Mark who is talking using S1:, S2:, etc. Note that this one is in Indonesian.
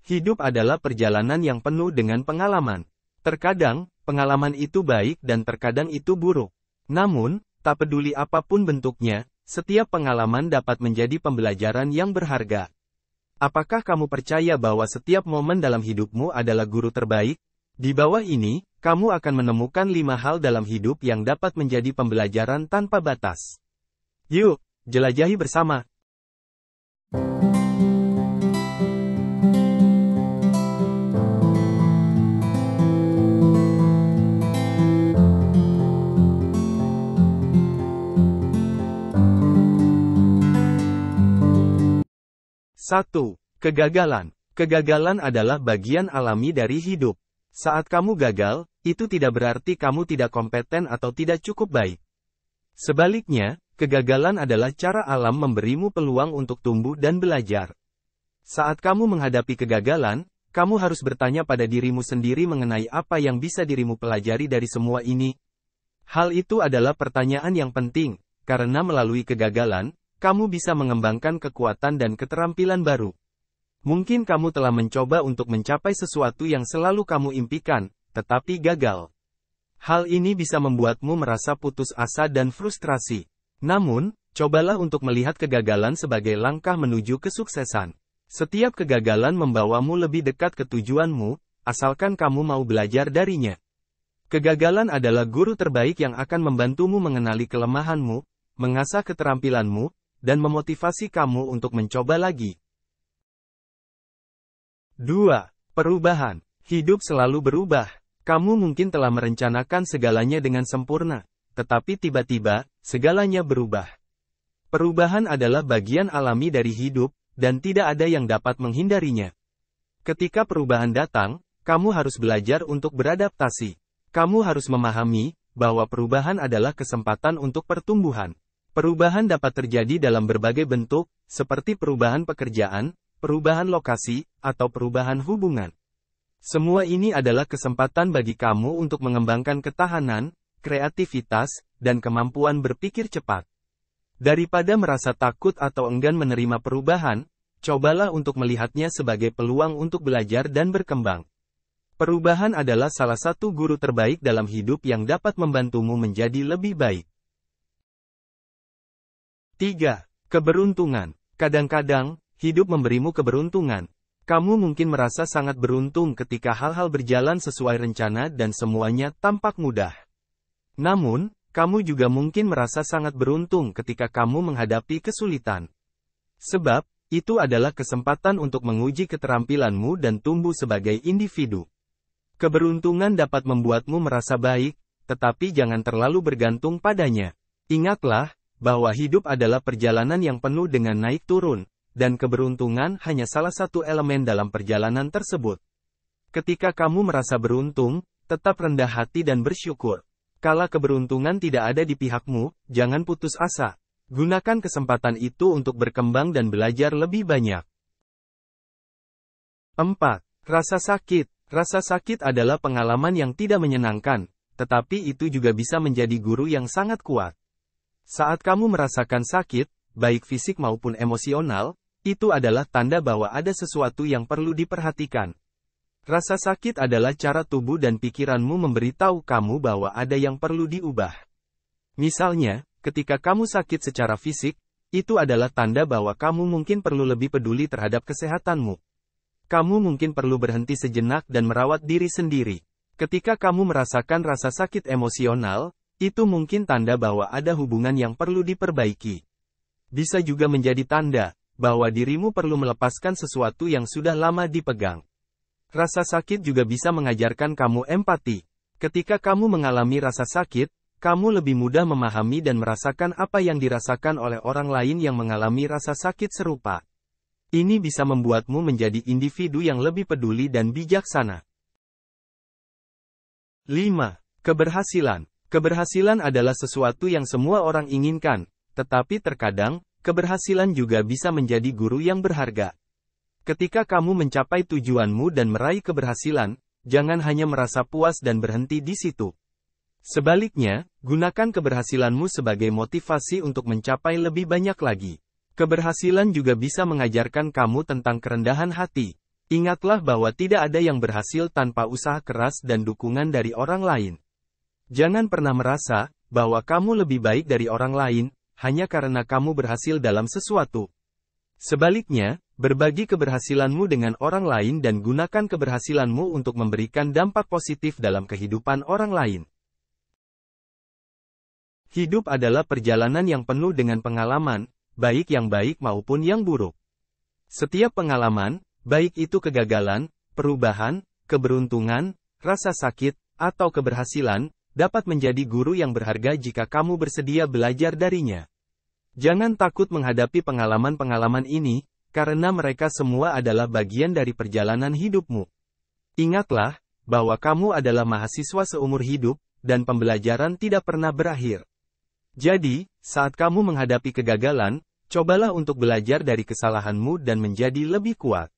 S1: Hidup adalah perjalanan yang penuh dengan pengalaman. Terkadang, pengalaman itu baik dan terkadang itu buruk. Namun, tak peduli apapun bentuknya, setiap pengalaman dapat menjadi pembelajaran yang berharga. Apakah kamu percaya bahwa setiap momen dalam hidupmu adalah guru terbaik? Di bawah ini, kamu akan menemukan 5 hal dalam hidup yang dapat menjadi pembelajaran tanpa batas. Yuk, jelajahi bersama. Satu, kegagalan. Kegagalan adalah bagian alami dari hidup. Saat kamu gagal, itu tidak berarti kamu tidak kompeten atau tidak cukup baik. Sebaliknya, kegagalan adalah cara alam memberimu peluang untuk tumbuh dan belajar. Saat kamu menghadapi kegagalan, kamu harus bertanya pada dirimu sendiri mengenai apa yang bisa dirimu pelajari dari semua ini. Hal itu adalah pertanyaan yang penting, karena melalui kegagalan, kamu bisa mengembangkan kekuatan dan keterampilan baru. Mungkin kamu telah mencoba untuk mencapai sesuatu yang selalu kamu impikan, tetapi gagal. Hal ini bisa membuatmu merasa putus asa dan frustrasi. Namun, cobalah untuk melihat kegagalan sebagai langkah menuju kesuksesan. Setiap kegagalan membawamu lebih dekat ke tujuanmu, asalkan kamu mau belajar darinya. Kegagalan adalah guru terbaik yang akan membantumu mengenali kelemahanmu, mengasah keterampilanmu, dan memotivasi kamu untuk mencoba lagi. 2. Perubahan. Hidup selalu berubah. Kamu mungkin telah merencanakan segalanya dengan sempurna, tetapi tiba-tiba, segalanya berubah. Perubahan adalah bagian alami dari hidup, dan tidak ada yang dapat menghindarinya. Ketika perubahan datang, kamu harus belajar untuk beradaptasi. Kamu harus memahami bahwa perubahan adalah kesempatan untuk pertumbuhan. Perubahan dapat terjadi dalam berbagai bentuk, seperti perubahan pekerjaan, perubahan lokasi, atau perubahan hubungan. Semua ini adalah kesempatan bagi kamu untuk mengembangkan ketahanan, kreativitas, dan kemampuan berpikir cepat. Daripada merasa takut atau enggan menerima perubahan, cobalah untuk melihatnya sebagai peluang untuk belajar dan berkembang. Perubahan adalah salah satu guru terbaik dalam hidup yang dapat membantumu menjadi lebih baik. 3. Keberuntungan. Kadang-kadang, hidup memberimu keberuntungan. Kamu mungkin merasa sangat beruntung ketika hal-hal berjalan sesuai rencana dan semuanya tampak mudah. Namun, kamu juga mungkin merasa sangat beruntung ketika kamu menghadapi kesulitan. Sebab, itu adalah kesempatan untuk menguji keterampilanmu dan tumbuh sebagai individu. Keberuntungan dapat membuatmu merasa baik, tetapi jangan terlalu bergantung padanya. Ingatlah, bahwa hidup adalah perjalanan yang penuh dengan naik turun, dan keberuntungan hanya salah satu elemen dalam perjalanan tersebut. Ketika kamu merasa beruntung, tetap rendah hati dan bersyukur. Kala keberuntungan tidak ada di pihakmu, jangan putus asa. Gunakan kesempatan itu untuk berkembang dan belajar lebih banyak. 4. Rasa sakit. Rasa sakit adalah pengalaman yang tidak menyenangkan, tetapi itu juga bisa menjadi guru yang sangat kuat. Saat kamu merasakan sakit, baik fisik maupun emosional, itu adalah tanda bahwa ada sesuatu yang perlu diperhatikan. Rasa sakit adalah cara tubuh dan pikiranmu memberitahu kamu bahwa ada yang perlu diubah. Misalnya, ketika kamu sakit secara fisik, itu adalah tanda bahwa kamu mungkin perlu lebih peduli terhadap kesehatanmu. Kamu mungkin perlu berhenti sejenak dan merawat diri sendiri. Ketika kamu merasakan rasa sakit emosional, itu mungkin tanda bahwa ada hubungan yang perlu diperbaiki. Bisa juga menjadi tanda bahwa dirimu perlu melepaskan sesuatu yang sudah lama dipegang. Rasa sakit juga bisa mengajarkan kamu empati. Ketika kamu mengalami rasa sakit, kamu lebih mudah memahami dan merasakan apa yang dirasakan oleh orang lain yang mengalami rasa sakit serupa. Ini bisa membuatmu menjadi individu yang lebih peduli dan bijaksana. 5. Keberhasilan. Keberhasilan adalah sesuatu yang semua orang inginkan, tetapi terkadang, keberhasilan juga bisa menjadi guru yang berharga. Ketika kamu mencapai tujuanmu dan meraih keberhasilan, jangan hanya merasa puas dan berhenti di situ. Sebaliknya, gunakan keberhasilanmu sebagai motivasi untuk mencapai lebih banyak lagi. Keberhasilan juga bisa mengajarkan kamu tentang kerendahan hati. Ingatlah bahwa tidak ada yang berhasil tanpa usaha keras dan dukungan dari orang lain. Jangan pernah merasa bahwa kamu lebih baik dari orang lain hanya karena kamu berhasil dalam sesuatu. Sebaliknya, berbagi keberhasilanmu dengan orang lain dan gunakan keberhasilanmu untuk memberikan dampak positif dalam kehidupan orang lain. Hidup adalah perjalanan yang penuh dengan pengalaman, baik yang baik maupun yang buruk. Setiap pengalaman, baik itu kegagalan, perubahan, keberuntungan, rasa sakit, atau keberhasilan, dapat menjadi guru yang berharga jika kamu bersedia belajar darinya. Jangan takut menghadapi pengalaman-pengalaman ini, karena mereka semua adalah bagian dari perjalanan hidupmu. Ingatlah, bahwa kamu adalah mahasiswa seumur hidup, dan pembelajaran tidak pernah berakhir. Jadi, saat kamu menghadapi kegagalan, cobalah untuk belajar dari kesalahanmu dan menjadi lebih kuat.